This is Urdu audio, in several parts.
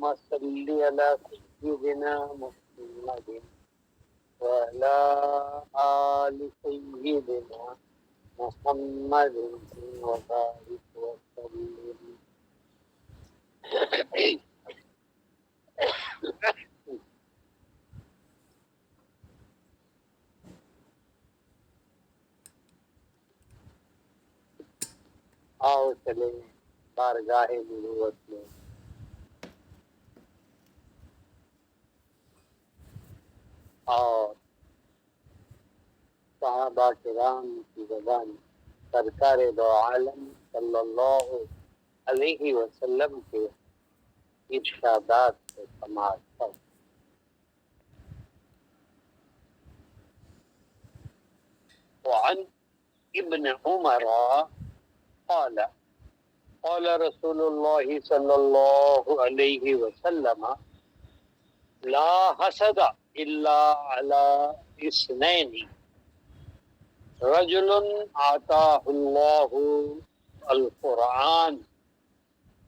اللهم صل على سيدنا محمد وعلى آل سيدنا محمد وبارك وسلم. آؤ چلے بارگاہ نبوت میں. اور صحابہ کرام کی زبان سرکار دو عالم صلی اللہ علیہ وسلم کے ارشادات سے سماعت کر. وعن ابن عمر قال قال رسول الله صلى الله عليه وسلم لا حسد إلا على اثنين رجل آتاه الله القرآن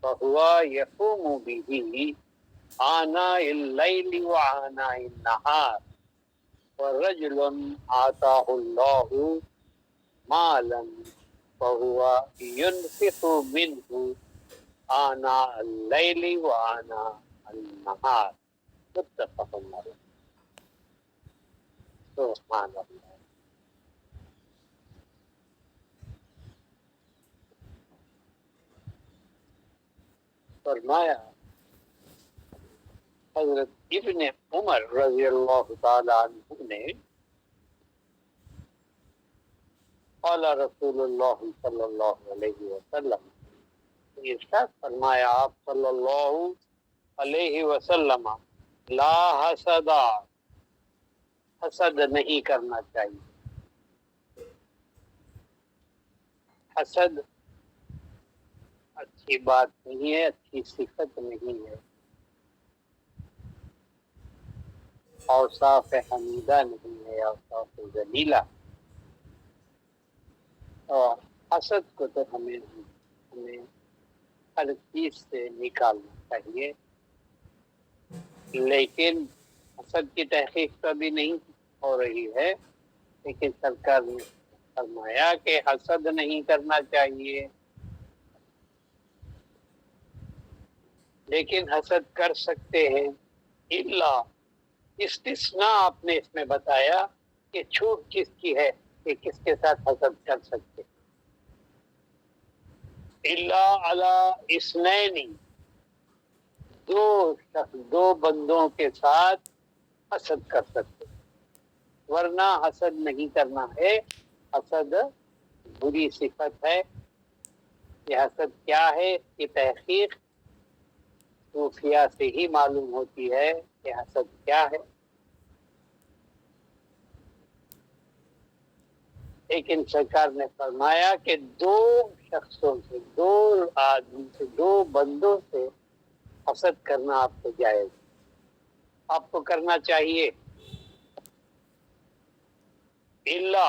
فهو يقوم به آناء الليل وآناء النهار ورجل آتاه الله مالا فهو ينفق منه آناء الليل وآناء النهار. متفق علیہ. سبحان اللہ. فرمایا حضرت ابن عمر رضی اللہ تعالی عنہ نے قال رسول اللہ صلی اللہ علیہ وسلم ارشاد فرمایا آپ صلی اللہ علیہ وسلم لا حسد حسد نہیں کرنا چاہیے. حسد اچھی بات نہیں ہے، اچھی صفت نہیں ہے، اوصاف حمیدہ نہیں ہے، اوصاف ذلیلہ. اور حسد کو تو ہمیں ہر چیز سے نکالنا چاہیے، لیکن حسد کی تحقیق تو ابھی نہیں ہو رہی ہے. لیکن سرکار نے فرمایا کہ حسد نہیں کرنا چاہیے، لیکن حسد کر سکتے ہیں. الا استثناء آپ نے اس میں بتایا کہ چھوٹ کس کی ہے کہ کس کے ساتھ حسد کر سکتے. الا علی اثنین، دو بندوں کے ساتھ حسد کر سکتے، ورنہ حسد نہیں کرنا ہے. حسد بری صفت ہے. یہ حسد کیا ہے؟ اس کی تحقیق صوفیہ سے ہی معلوم ہوتی ہے کہ حسد کیا ہے. لیکن سرکار نے فرمایا کہ دو شخصوں سے، دو آدمی سے، دو بندوں سے حسد کرنا آپ کو جائز، آپ کو کرنا چاہیے. الا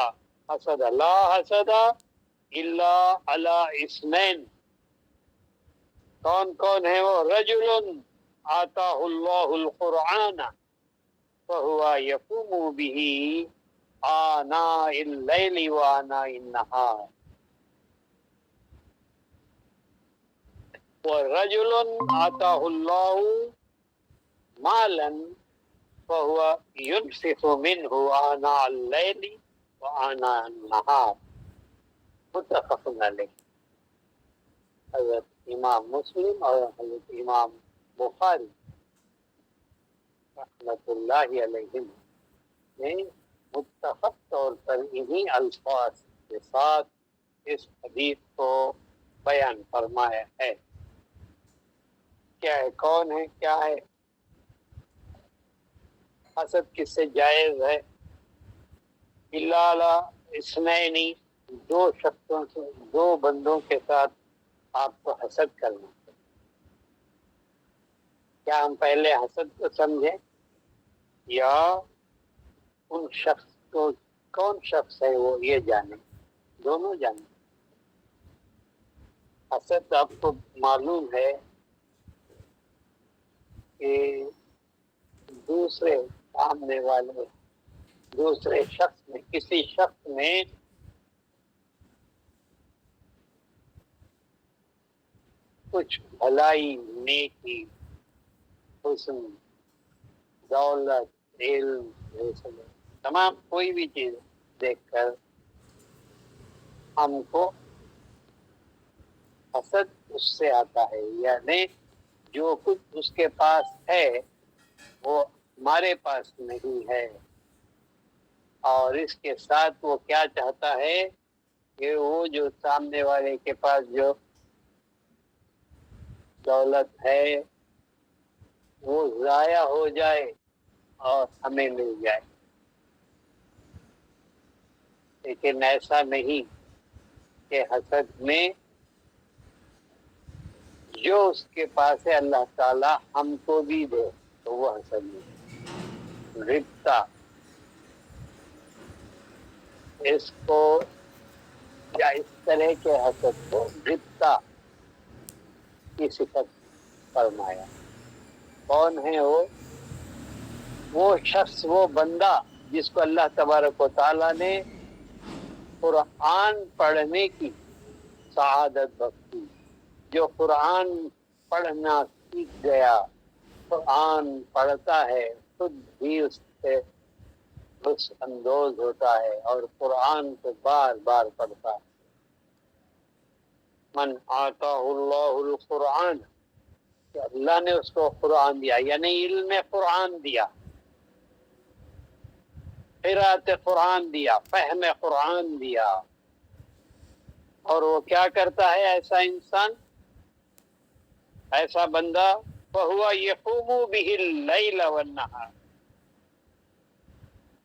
حسد لا حسد الا علی اثنین. کون کون ہے وہ؟ رجل آتاہ اللہ القرآن فہو یقوم به آناء اللیل وآناء النہار ورجل آتاہ اللہ مالا فہو ينفق منہ آناء اللیل وآناء النہار. متفق علیہ. حضرت امام مسلم اور حضرت امام بخاری رحمۃ اللہ علیہ نے متفق طور پر انہی الفاظ کے ساتھ اس حدیث کو بیان فرمایا ہے. کیا ہے؟ کون ہے؟ کیا ہے حسد؟ کس سے جائز ہے؟ الا علی اثنین، دو شخصوں سے، دو بندوں کے ساتھ آپ کو حسد کرنا ہے. کیا ہم پہلے حسد کو سمجھیں یا ان شخص کو؟ کون شخص ہے وہ یہ جانیں، دونوں جانیں. حسد آپ کو معلوم ہے کہ دوسرے سامنے والے دوسرے شخص میں کسی شخص میں کچھ بھلائی، نیکی، حسن، دولت، علم، تمام کوئی بھی چیز دیکھ کر ہم کو حسد اس سے آتا ہے، یعنی جو کچھ اس کے پاس ہے وہ ہمارے پاس نہیں ہے، اور اس کے ساتھ وہ کیا چاہتا ہے کہ وہ جو سامنے والے کے پاس جو دولت ہے وہ ضائع ہو جائے اور ہمیں مل جائے، لیکن ایسا نہیں کہ حسد میں جو اس کے پاس ہے اللہ تعالی ہم کو بھی دے تو وہ حسد نہیں، ربتا اس کو یا اس طرح کے حسد کو ربتا کی صفت فرمایا۔ کون ہے وہ شخص، وہ بندہ جس کو اللہ تبارک و تعالیٰ نے قرآن پڑھنے کی سعادت بخشی، جو قرآن پڑھنا سیکھ گیا، قرآن پڑھتا ہے، خود بھی اس سے لطف اندوز ہوتا ہے اور قرآن کو بار بار پڑھتا ہے۔ من آتاہ اللہ القرآن، کہ اللہ نے اس کو قرآن دیا، یعنی علم قرآن دیا، قرأت قرآن دیا، فہم قرآن دیا، اور وہ کیا کرتا ہے ایسا انسان، ایسا بندہ، فَهُوَ يَقُومُ بِهِ اللَّيْلَ وَالنَّهَارَ،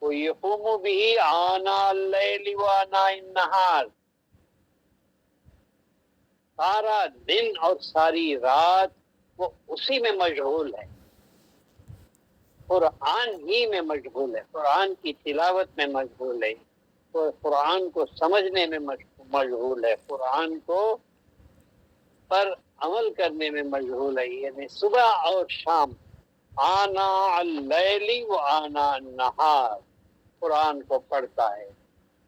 وہ يَقُومُ بِهِ آنَاءَ اللَّيْلِ وَآنَاءَ النَّهَارِ، سارا دن اور ساری رات وہ اسی میں مشغول ہے، قرآن ہی میں مشغول ہے، قرآن کی تلاوت میں مشغول ہے، قرآن کو سمجھنے میں مشغول ہے، قرآن کو پر عمل کرنے میں مشغول ہے، یعنی صبح اور شام، آناء اللیل و آناء النہار، قرآن کو پڑھتا ہے،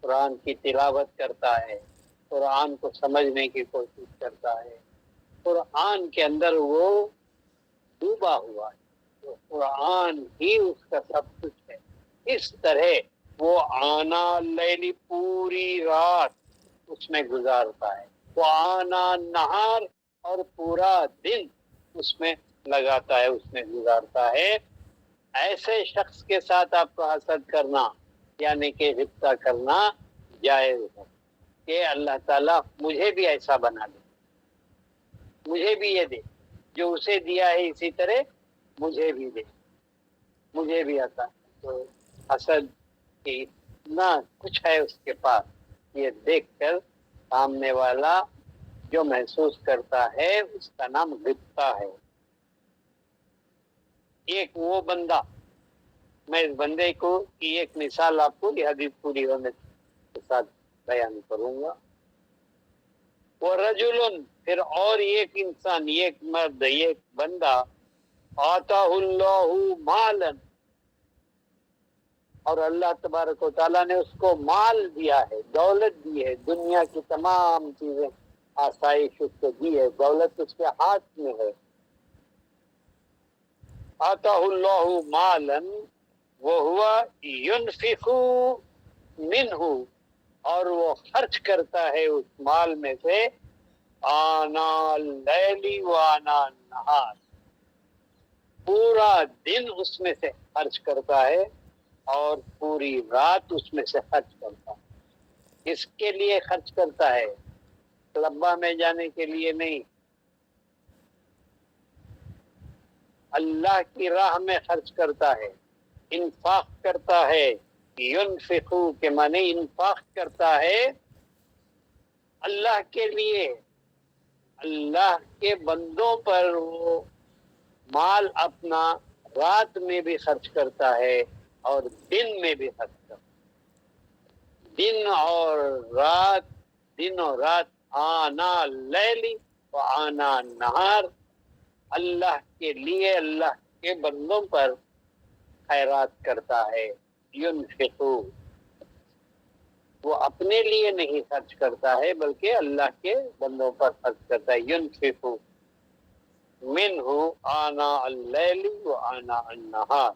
قرآن کی تلاوت کرتا ہے، قرآن کو سمجھنے کی کوشش کرتا ہے، قرآن کے اندر وہ ڈوبا ہوا ہے، تو قرآن ہی اس کا سب کچھ ہے۔ اس طرح وہ آنا اللیل، پوری رات اس میں گزارتا ہے، وہ آنا نہار، اور پورا دن اس میں لگاتا ہے، اس میں گزارتا ہے۔ ایسے شخص کے ساتھ آپ کو حسد کرنا یعنی کہ غبطہ کرنا جائز ہے، کہ اللہ تعالیٰ مجھے بھی ایسا بنا دے، مجھے بھی یہ دے، جو اسے دیا ہے اسی طرح مجھے بھی دے، مجھے بھی آتا ہے۔ تو حسد کہ اتنا کچھ ہے اس کے پاس، یہ دیکھ کر سامنے والا جو محسوس کرتا ہے اس کا نام غبطہ ہے۔ ایک وہ بندہ، میں اس بندے کو کی ایک مثال آپ کو یہ حدیث پوری ہونے کے ساتھ بیان کروں گا۔ وہ رجل، پھر اور ایک انسان، ایک مرد، ایک بندہ، آتاہ اللہ مالا، اور اللہ تبارک و تعالیٰ نے اس کو مال دیا ہے، دولت دی ہے، دنیا کی تمام چیزیں آسائش اس کو دی ہے، دولت اس کے ہاتھ میں ہے۔ آتاہ اللہ مالا وہو ینفق منہ، اور وہ خرچ کرتا ہے اس مال میں سے، آناء اللیل و آناء النہار، پورا دن اس میں سے خرچ کرتا ہے اور پوری رات اس میں سے خرچ کرتا ہے۔ اس کے لیے خرچ کرتا ہے، کلبہ میں جانے کے لیے نہیں، اللہ کی راہ میں خرچ کرتا ہے، انفاق کرتا ہے۔ ینفقو کے معنی انفاق کرتا ہے اللہ کے لیے، اللہ کے بندوں پر وہ مال اپنا رات میں بھی خرچ کرتا ہے اور دن میں بھی خرچ کرتا ہے، دن اور رات، آنا اللیل و آنا النہار، اللہ کے لیے، اللہ کے بندوں پر خیرات کرتا ہے. ینفقو، وہ اپنے لیے نہیں خرچ کرتا ہے بلکہ اللہ کے بندوں پر خرچ کرتا ہے. ینفقو منہ آناء اللیل و آناء النہار.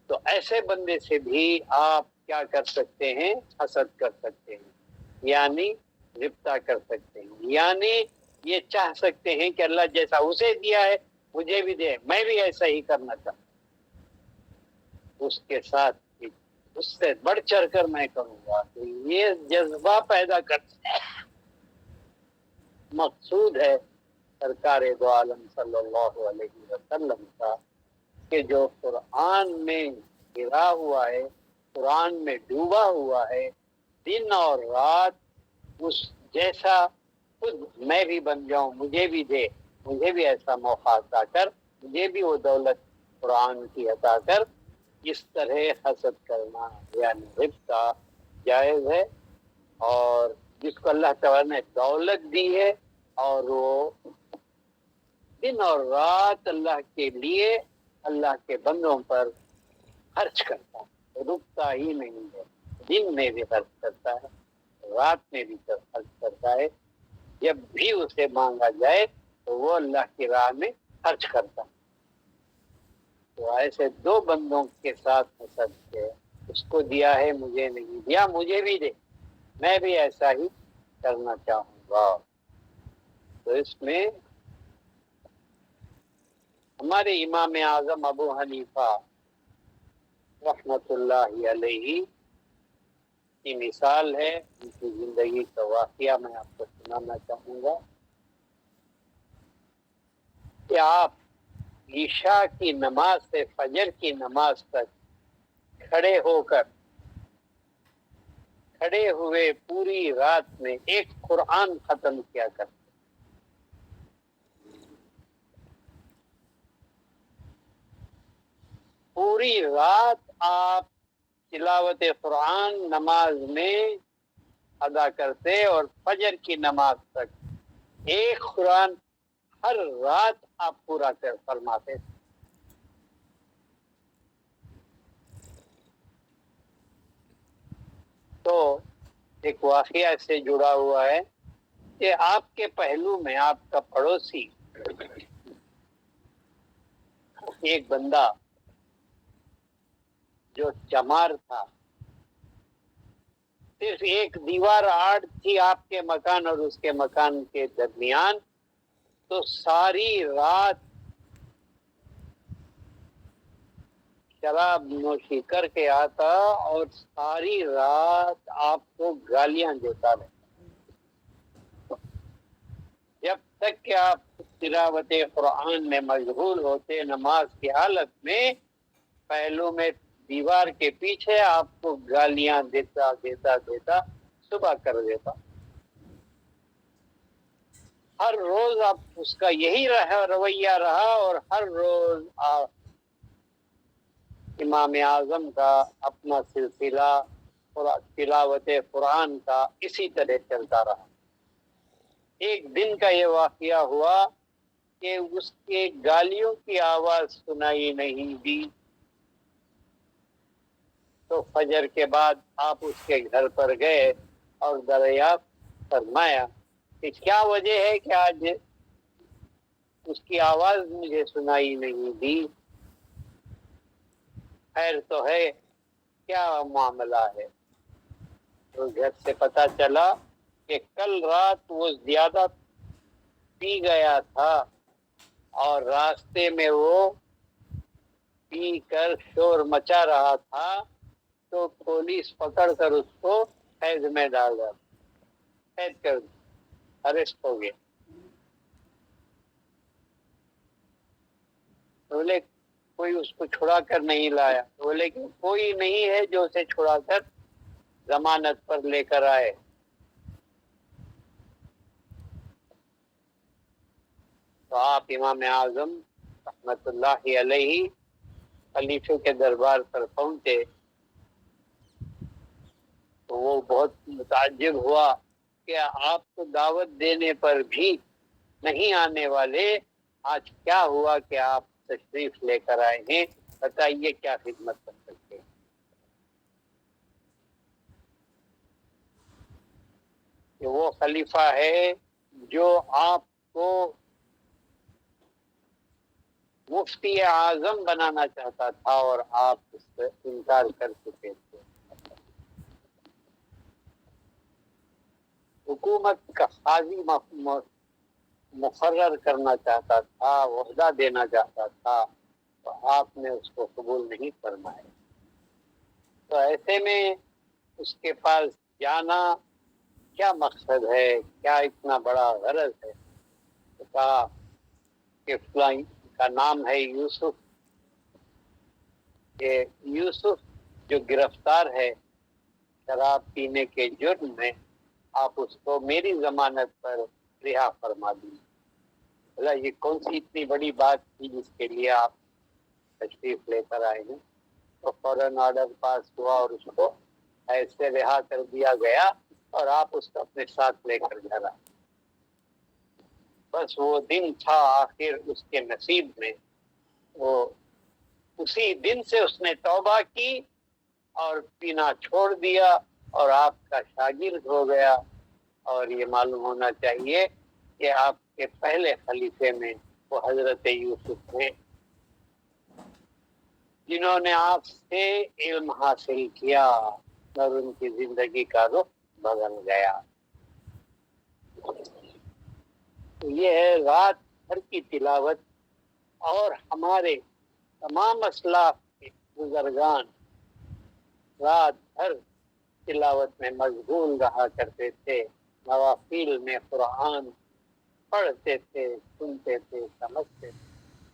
تو ایسے بندے سے بھی آپ کیا کر سکتے ہیں؟ حسد کر سکتے ہیں، یعنی غبطہ کر سکتے ہیں، یعنی یہ چاہ سکتے ہیں کہ اللہ جیسا اسے دیا ہے مجھے بھی دے، میں بھی ایسا ہی کرنا چاہتا ہوں، اس کے ساتھ اس سے بڑھ چڑھ کر میں کروں گا. تو یہ جذبہ پیدا کرتا ہے. مقصود ہے سرکار دو عالم صلی اللہ علیہ وسلم کا کہ جو قرآن میں گرا ہوا ہے، قرآن میں ڈوبا ہوا ہے، دن اور رات اس جیسا خود میں بھی بن جاؤں، مجھے بھی دے، مجھے بھی ایسا موقع عطا کر، مجھے بھی وہ دولت قرآن کی عطا کر. اس طرح حسد کرنا یعنی غبطہ جائز ہے. اور جس کو اللہ تعالیٰ نے دولت دی ہے اور وہ دن اور رات اللہ کے لیے اللہ کے بندوں پر خرچ کرتا ہے، رکتا ہی نہیں ہے، دن میں بھی خرچ کرتا ہے، رات میں بھی خرچ کرتا ہے، جب بھی اسے مانگا جائے تو وہ اللہ کی راہ میں خرچ کرتا ہے. تو ایسے دو بندوں کے ساتھ حسد ہے، اس کو دیا ہے مجھے نہیں دیا، مجھے بھی دے، میں بھی ایسا ہی کرنا چاہوں گا. تو اس میں ہمارے امام اعظم ابو حنیفہ رحمت اللہ علیہ کی مثال ہے. ان کی زندگی کا واقعہ میں آپ کو سنانا چاہوں گا کہ آپ عشاء کی نماز سے فجر کی نماز تک کھڑے ہوئے پوری رات میں ایک قرآن ختم کیا کرتے. پوری رات آپ تلاوت قرآن نماز میں ادا کرتے اور فجر کی نماز تک ایک قرآن ہر رات آپ پورا کر فرماتے. تو ایک واقعہ سے جڑا ہوا ہے کہ آپ کے پہلو میں آپ کا پڑوسی ایک بندہ جو چمار تھا، صرف ایک دیوار آڑ تھی آپ کے مکان اور اس کے مکان کے درمیان، تو ساری رات شراب نوشی کر کے آتا اور ساری رات آپ کو گالیاں دیتا رہتا. جب تک کہ آپ تلاوت قرآن میں مشغول ہوتے نماز کی حالت میں، پہلو میں دیوار کے پیچھے آپ کو گالیاں دیتا صبح کر دیتا. ہر روز آپ اس کا یہی رویہ رہا اور ہر روز آپ امام اعظم کا اپنا سلسلہ تلاوت قرآن کا اسی طرح چلتا رہا. ایک دن کا یہ واقعہ ہوا کہ اس کے گالیوں کی آواز سنائی نہیں دی. تو فجر کے بعد آپ اس کے گھر پر گئے اور دریافت فرمایا کہ کیا وجہ ہے کہ آج اس کی آواز مجھے سنائی نہیں دی، خیر تو ہے، کیا معاملہ ہے؟ تو گھر سے پتا چلا کہ کل رات وہ زیادہ پی گیا تھا اور راستے میں وہ پی کر شور مچا رہا تھا، تو پولیس پکڑ کر اس کو قید میں ڈال دیا، قید کر اریسٹ ہو گیا. بولے کوئی اس کو چھڑا کر نہیں لایا. بولے کہ کوئی نہیں ہے جو اسے چھڑا کر ضمانت پر لے کر آئے. تو آپ امام اعظم رحمت اللہ علیہ خلیفے کے دربار پر پہنچے تو وہ بہت متعجب ہوا کہ آپ کو دعوت دینے پر بھی نہیں آنے والے، آج کیا ہوا کہ آپ تشریف لے کر آئے ہیں، بتائیے کیا خدمت کر سکتے ہیں؟ کہ وہ خلیفہ ہے جو آپ کو مفتی اعظم بنانا چاہتا تھا اور آپ اس سے انکار کر چکے تھے، حکومت کا قاضی مقرر کرنا چاہتا تھا، عہدہ دینا چاہتا تھا، تو آپ نے اس کو قبول نہیں فرمایا۔ تو ایسے میں اس کے پاس جانا کیا مقصد ہے، کیا اتنا بڑا غرض ہے؟ تو کہا کہ فلاں کا نام ہے یوسف، کہ یوسف جو گرفتار ہے شراب پینے کے جرم میں، آپ اس کو میری ضمانت پر رہا فرما دیجیے۔ بولا یہ کون سی اتنی بڑی بات تھی جس کے لیے آپ تشریف لے کر آئے ہیں؟ تو فوراً آرڈر پاس ہوا اور اس کو ایسے رہا کر دیا گیا اور آپ اس کو اپنے ساتھ لے کر گھر آئے۔ بس وہ دن تھا آخر اس کے نصیب میں، وہ اسی دن سے اس نے توبہ کی اور پینا چھوڑ دیا اور آپ کا شاگرد ہو گیا۔ اور یہ معلوم ہونا چاہیے کہ آپ کے پہلے خلیفے میں وہ حضرت یوسف ہیں جنہوں نے آپ سے علم حاصل کیا اور ان کی زندگی کا رخ بدل گیا۔ یہ ہے رات بھر کی تلاوت، اور ہمارے تمام اسلاف کے بزرگان رات بھر تلاوت میں مشغول رہا کرتے تھے، نوافل میں قرآن پڑھتے تھے، سنتے تھے، سمجھتے تھے،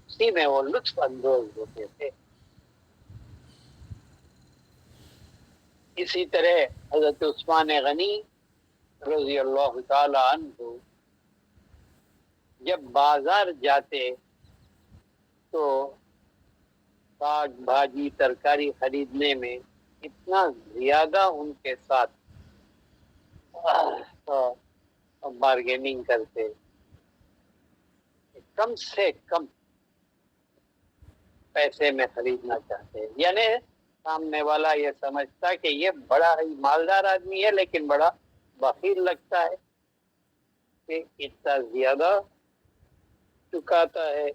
اسی میں وہ لطف اندوز ہوتے تھے۔ اسی طرح حضرت عثمان غنی رضی اللہ تعالی عنہ جب بازار جاتے تو ساگ بھاجی ترکاری خریدنے میں اتنا زیادہ ان کے ساتھ بارگیننگ کرتے، کم سے کم پیسے میں خریدنا چاہتے، یعنی سامنے والا یہ سمجھتا کہ یہ بڑا ہی مالدار آدمی ہے لیکن بڑا بخیل لگتا ہے کہ اتنا زیادہ چکاتا ہے۔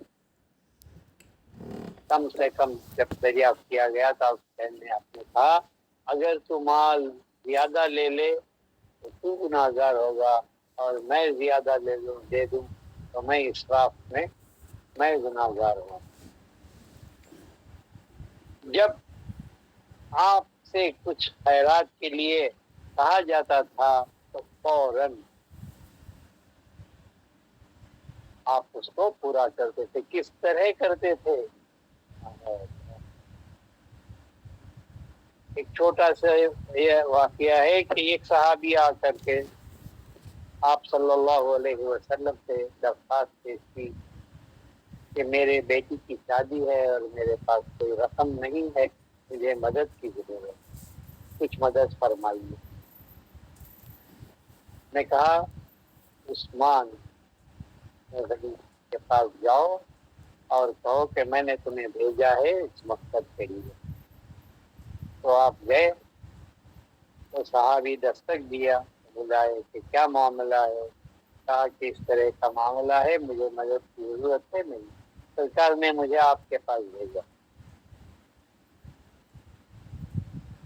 کم سے کم جب دریافت کیا گیا تھا اس نے آپ نے کہا اگر تو مال زیادہ لے لے تو تو گناہگار ہوگا، اور میں زیادہ دے دوں تو میں اسراف میں گناہگار ہوں۔ جب آپ سے کچھ خیرات کے لیے کہا جاتا تھا تو فوراً آپ اس کو پورا کرتے تھے۔ کس طرح کرتے تھے؟ ایک چھوٹا سا یہ واقعہ ہے کہ ایک صحابی آ کر کے آپ صلی اللہ علیہ وسلم سے درخواست پیش کی کہ میرے بیٹی کی شادی ہے اور میرے پاس کوئی رقم نہیں ہے، مجھے مدد کی ضرورت، کچھ مدد فرمائیے۔ میں کہا عثمان غنی کے پاس جاؤ اور کہو کہ میں نے تمہیں بھیجا ہے اس مقصد کے لیے۔ تو آپ گئے تو صحابی دستک دیا، بلائے کہ کیا معاملہ ہے؟ کہا کہ اس طرح کا معاملہ ہے، مجھے مدد کی ضرورت ہے، نہیں سرکار نے مجھے آپ کے پاس بھیجا۔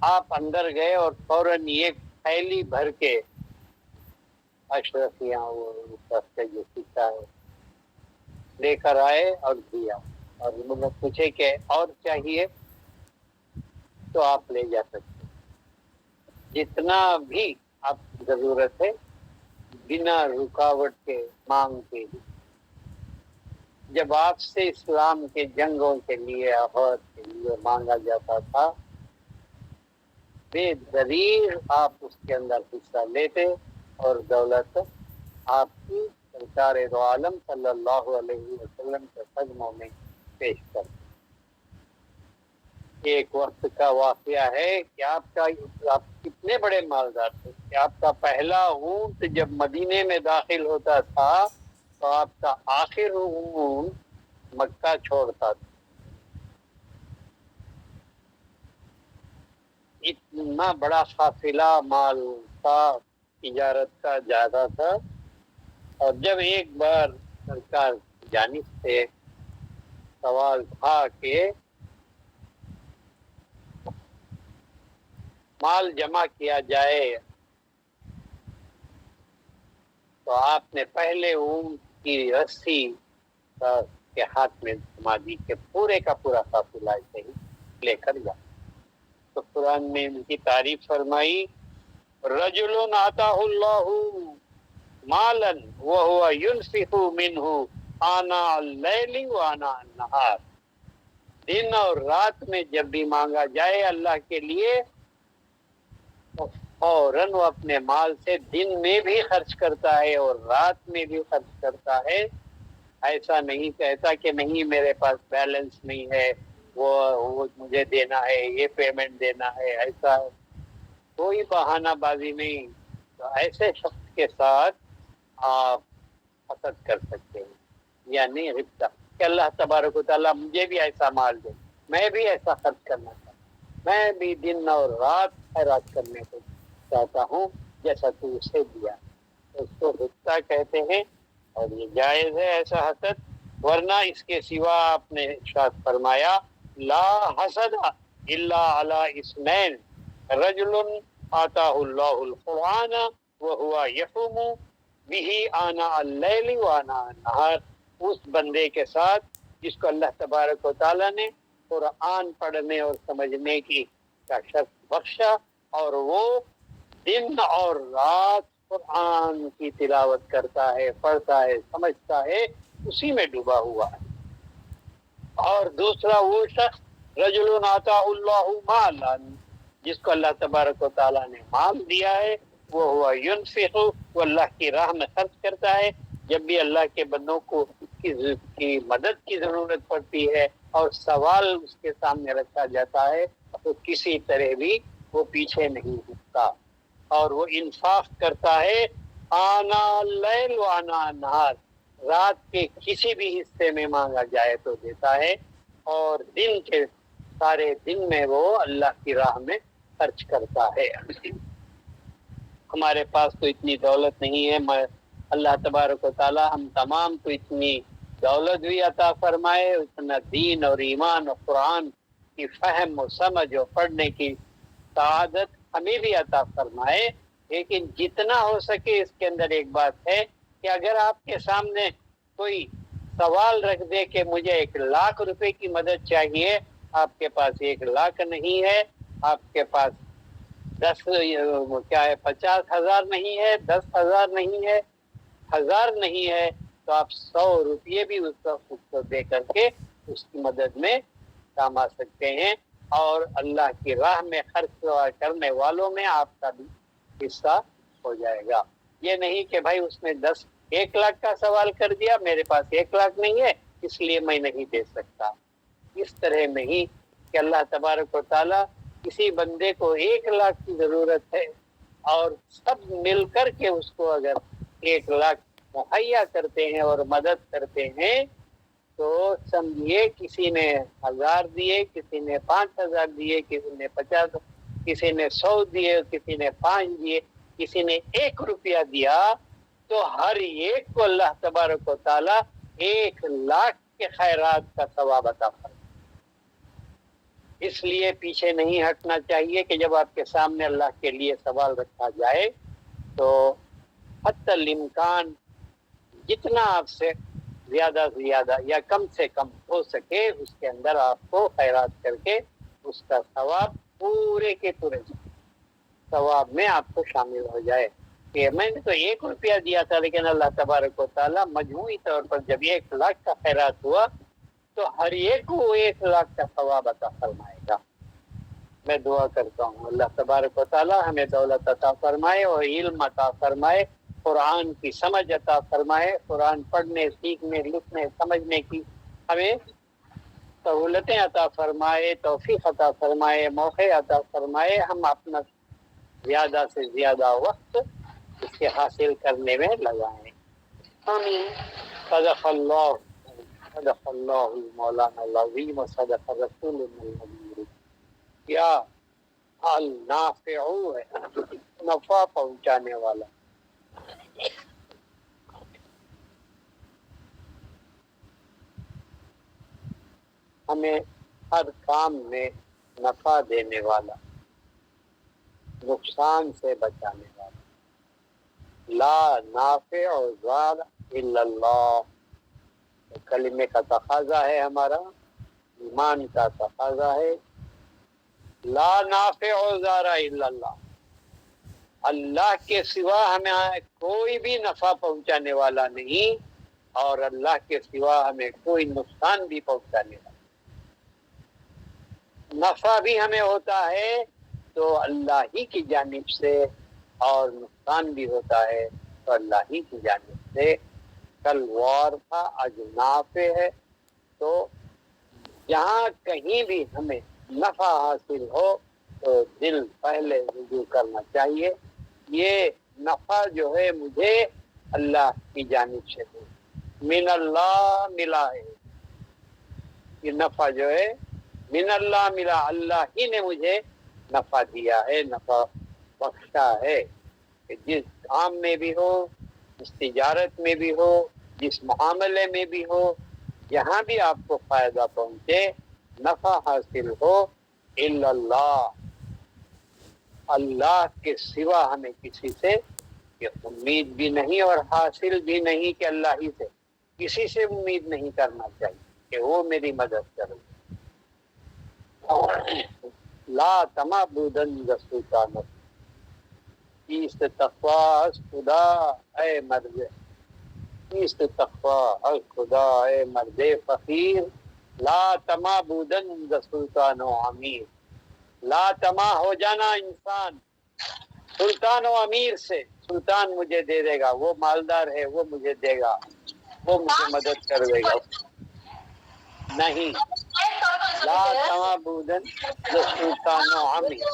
آپ اندر گئے اور فوراً ایک تھیلی بھر کے اشرفیاں وہ جو سکہ ہے لے کر آئے اور دیا، اور انہوں نے پوچھے کہ اور چاہیے تو آپ لے جا سکتے، جتنا بھی آپ کی ضرورت ہے بنا رکاوٹ کے مانگ کے ہی۔ جب آپ سے اسلام کے جنگوں کے لیے عہد کے لیے مانگا جاتا تھا بے دریغ آپ اس کے اندر حصہ لیتے اور دولت آپ کی سرکار دو عالم صلی اللہ علیہ وسلم کے قدموں میں پیش کرتے۔ ایک وقت کا واقعہ ہے کہ آپ کتنے بڑے مالدار تھے کہ آپ کا پہلا اونٹ جب مدینے میں داخل ہوتا تھا تو آپ کا آخر اونٹ مکہ چھوڑتا تھا. اتنا بڑا قافلہ مال کا تجارت کا زیادہ تھا. اور جب ایک بار سرکار جانب سے سوال تھا کہ مال جمع کیا جائے تو آپ نے پہلے اونٹ کی رسی کے ہاتھ میں تھما دی کہ پورے کا پورا قافلہ ایسے ہی لے کر جا. تو قرآن میں ان کی تعریف فرمائی، رجل آتاہ اللہ مالا وهو ينفق منه آناء اللیل وآناء النہار. دن اور رات میں جب بھی مانگا جائے اللہ کے لیے تو فوراً وہ اپنے مال سے دن میں بھی خرچ کرتا ہے اور رات میں بھی خرچ کرتا ہے. ایسا نہیں کہتا کہ نہیں میرے پاس بیلنس نہیں ہے، وہ مجھے دینا ہے، یہ پیمنٹ دینا ہے. ایسا کوئی بہانہ بازی نہیں. تو ایسے شخص کے ساتھ آپ حسد کر سکتے ہیں، یعنی غبطہ کہ اللہ تبارک و تعالیٰ مجھے بھی ایسا مال دے، میں بھی ایسا خرچ کرنا چاہتا ہوں، میں بھی دن اور رات خیرات کرنے کو چاہتا ہوں جیسا تو اسے دیا. اس کو غبطہ کہتے ہیں اور یہ جائز ہے ایسا حسد. ورنہ اس کے سوا آپ نے ارشاد فرمایا لا حسد الا علی اثنین رجل آتاہ اللہ القرآن وہو یقوم بہ آناء اللیل وآناء النہار. اس بندے کے ساتھ جس کو اللہ تبارک و تعالیٰ نے قرآن پڑھنے اور سمجھنے کی کا شرط بخشا اور وہ دن اور رات قرآن کی تلاوت کرتا ہے، پڑھتا ہے، سمجھتا ہے، اسی میں ڈوبا ہوا ہے. اور دوسرا وہ شخص رجل آتاہ اللہ مالا، جس کو اللہ تبارک و تعالیٰ نے مال دیا ہے، وہ ہوا ینفق، وہ اللہ کی راہ میں خرچ کرتا ہے. جب بھی اللہ کے بندوں کو کی مدد کی ضرورت پڑتی ہے اور سوال اس کے سامنے رکھا جاتا ہے تو کسی طرح بھی وہ پیچھے نہیں ہٹتا اور وہ انفاق کرتا ہے آنا اللیل و آنا النہار. رات کے کسی بھی حصے میں مانگا جائے تو دیتا ہے اور دن کے سارے دن میں وہ اللہ کی راہ میں خرچ کرتا ہے. ہمارے پاس تو اتنی دولت نہیں ہے. اللہ تبارک و تعالی ہم تمام کو اتنی دولت بھی عطا فرمائے، اتنا دین اور ایمان اور قرآن کی فہم و سمجھ اور پڑھنے کی سعادت ہمیں بھی عطا فرمائے. لیکن جتنا ہو سکے اس کے اندر ایک بات ہے کہ اگر آپ کے سامنے کوئی سوال رکھ دے کہ مجھے 1,00,000 روپے کی مدد چاہیے، آپ کے پاس 1,00,000 نہیں ہے، آپ کے پاس 50,000 نہیں ہے، 10,000 نہیں ہے، 1,000 نہیں ہے، تو آپ 100 روپیے بھی اس کو دے کر کے اس کی مدد میں کام آ سکتے ہیں اور اللہ کی راہ میں خرچ کرنے والوں میں آپ کا بھی حصہ ہو جائے گا. یہ نہیں کہ بھائی اس نے 1,00,000 کا سوال کر دیا، میرے پاس 1,00,000 نہیں ہے اس لیے میں نہیں دے سکتا. اس طرح نہیں کہ اللہ تبارک و تعالی کسی بندے کو 1,00,000 کی ضرورت ہے اور سب مل کر کے اس کو اگر 1,00,000 مہیا کرتے ہیں اور مدد کرتے ہیں تو سمجھیے کسی نے 1,000 دیے، کسی نے 5,000 دیے، کسی نے 50، کسی نے 100 دیے، کسی نے 5 دیے، کسی نے 1 روپیہ دیا، تو ہر ایک کو اللہ تبارک و تعالی 1,00,000 کے خیرات کا ثواب عطا فرمائے. اس لیے پیچھے نہیں ہٹنا چاہیے کہ جب آپ کے سامنے اللہ کے لیے سوال رکھا جائے تو حتی الامکان جتنا آپ سے زیادہ سے زیادہ یا کم سے کم ہو سکے اس کے اندر آپ کو خیرات کر کے اس کا ثواب پورے کے پورے ثواب میں آپ کو شامل ہو جائے. کہ میں نے تو 1 روپیہ دیا تھا لیکن اللہ تبارک و تعالیٰ مجموعی طور پر جب 1,00,000 کا خیرات ہوا تو ہر ایک کو 1,00,000 کا ثواب عطا فرمائے گا. میں دعا کرتا ہوں اللہ تبارک و تعالیٰ ہمیں دولت عطا فرمائے اور علم عطا فرمائے، قرآن کی سمجھ عطا فرمائے، قرآن پڑھنے، سیکھنے، لکھنے، سمجھنے کی ہمیں سہولتیں عطا فرمائے، توفیق عطا فرمائے، موقع عطا فرمائے. ہم اپنا زیادہ سے زیادہ وقت اس کے حاصل کرنے میں لگائیں. آمین. صدق اللہ. صدق اللہ مولانا العظیم وصدق رسول النبی۔ کیا النافع ہے، نفع پہنچانے والا۔ ہمیں ہر کام میں نفع دینے والا، نقصان سے بچانے والا۔ لا نافع ضار الا اللہ، کلمے کا تقاضا ہے، ہمارا ایمان کا تقاضا ہے۔ لا نافع ضار الا اللہ، اللہ کے سوا ہمیں کوئی بھی نفع پہنچانے والا نہیں، اور اللہ کے سوا ہمیں کوئی نقصان بھی پہنچانے والا۔ نفع بھی ہمیں ہوتا ہے تو اللہ ہی کی جانب سے، اور نقصان بھی ہوتا ہے تو اللہ ہی کی جانب سے۔ کل وار تھا، آج نافع ہے، تو جہاں کہیں بھی ہمیں نفع حاصل ہو تو دل پہلے رجوع کرنا چاہیے، یہ نفع جو ہے مجھے اللہ کی جانب سے ہے، من اللہ ملا ہے، یہ نفع جو ہے من اللہ ملا، اللہ ہی نے مجھے نفع دیا ہے، نفع بخشا ہے۔ کہ جس کام میں بھی ہو، جس تجارت میں بھی ہو، جس معاملے میں بھی ہو، جہاں بھی آپ کو فائدہ پہنچے، نفع حاصل ہو، الا اللہ، اللہ کے سوا ہمیں کسی سے یہ امید بھی نہیں اور حاصل بھی نہیں کہ اللہ ہی سے، کسی سے امید نہیں کرنا چاہیے کہ وہ میری مدد کرے۔ لا تمابودن سلطان، اس تقوی از خدا اے مرد، اس تقوی از خدا اے مرد فقیر، لا تمابودن سلطان و امیر، لا تما ہو جانا انسان سلطان و امیر سے۔ سلطان مجھے دے دے گا، وہ مالدار ہے، وہ مجھے دے گا، وہ مجھے مدد کر دے گا، نہیں۔ لا تمابودن سلطان و امیر،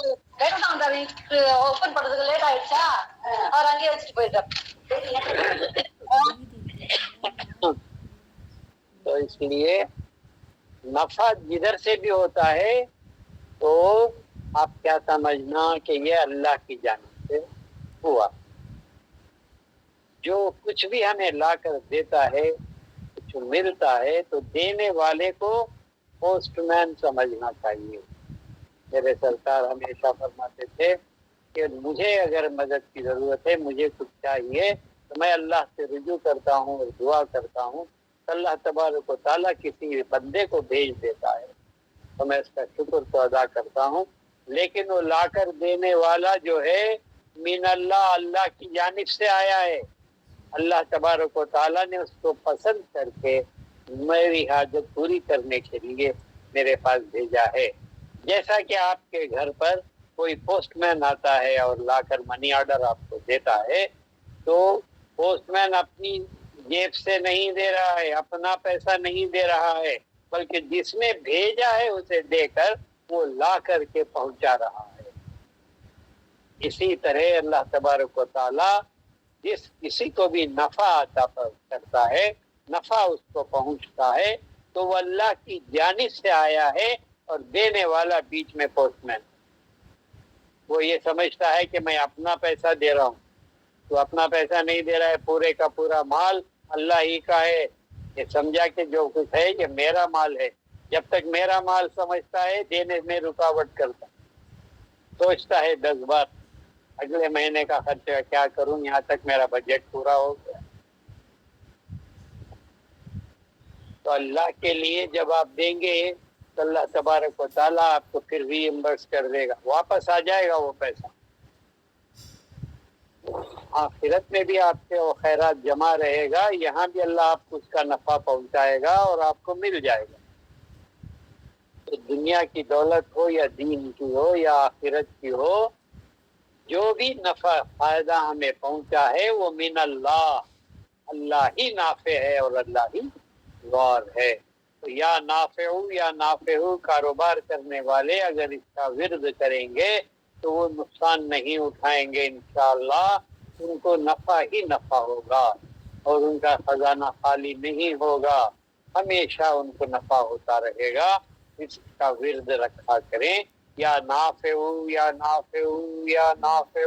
تو اس لیے نفع جدھر سے بھی ہوتا ہے تو آپ کیا سمجھنا کہ یہ اللہ کی جانب سے ہوا۔ جو کچھ بھی ہمیں لا کر دیتا ہے، کچھ ملتا ہے، تو دینے والے کو پوسٹ مین سمجھنا چاہیے۔ میرے سرکار ہمیشہ فرماتے تھے کہ مجھے اگر مدد کی ضرورت ہے، مجھے کچھ چاہیے، تو میں اللہ سے رجوع کرتا ہوں اور دعا کرتا ہوں، اللہ تبارک و تعالیٰ کسی بندے کو بھیج دیتا ہے، تو میں اس کا شکر تو ادا کرتا ہوں۔ لیکن وہ لا کر دینے والا جو ہے من اللہ، اللہ کی جانب سے آیا ہے، اللہ تبارک و تعالیٰ نے اس کو پسند کر کے میری حاجت پوری کرنے کے لیے میرے پاس بھیجا ہے۔ جیسا کہ آپ کے گھر پر کوئی پوسٹ مین آتا ہے اور لا کر منی آرڈر آپ کو دیتا ہے، تو پوسٹ مین اپنی جیب سے نہیں دے رہا ہے، اپنا پیسہ نہیں دے رہا ہے، بلکہ جس نے بھیجا ہے اسے دے کر وہ لا کر کے پہنچا رہا ہے۔ اسی طرح اللہ تبارک و تعالی جس کسی کو بھی نفع عطا کرتا ہے، نفع اس کو پہنچتا ہے، تو وہ اللہ کی جانب سے آیا ہے، اور دینے والا بیچ میں پوسٹ مین۔ وہ یہ سمجھتا ہے کہ میں اپنا پیسہ دے رہا ہوں، تو اپنا پیسہ نہیں دے رہا ہے، پورے کا پورا مال اللہ ہی کا ہے، یہ سمجھا کہ جو کچھ ہے یہ میرا مال ہے۔ جب تک میرا مال سمجھتا ہے، دینے میں رکاوٹ کرتا، سوچتا ہے 10 بار اگلے مہینے کا خرچہ کیا کروں، یہاں تک میرا بجٹ پورا ہو گیا۔ تو اللہ کے لیے جب آپ دیں گے تو اللہ تبارک و تعالیٰ آپ کو پھر ری ایمبرس کر دے گا، واپس آ جائے گا وہ پیسہ۔ آخرت میں بھی آپ کے وہ خیرات جمع رہے گا، یہاں بھی اللہ آپ کو اس کا نفع پہنچائے گا اور آپ کو مل جائے گا۔ تو دنیا کی دولت ہو یا دین کی ہو یا آخرت کی ہو، جو بھی نفع فائدہ ہمیں پہنچا ہے وہ من اللہ، اللہ ہی نافع ہے اور اللہ ہی غار ہے۔ تو یا نافع کاروبار کرنے والے اگر اس کا ورد کریں گے تو وہ نقصان نہیں اٹھائیں گے، انشاءاللہ ان کو نفع ہی نفع ہوگا اور ان کا خزانہ خالی نہیں ہوگا۔ ہمیشہ ان کو نفع ہوتا رہے گا. اس کا ورد رکھا کریں، یا نافع یا نافع یا نافع.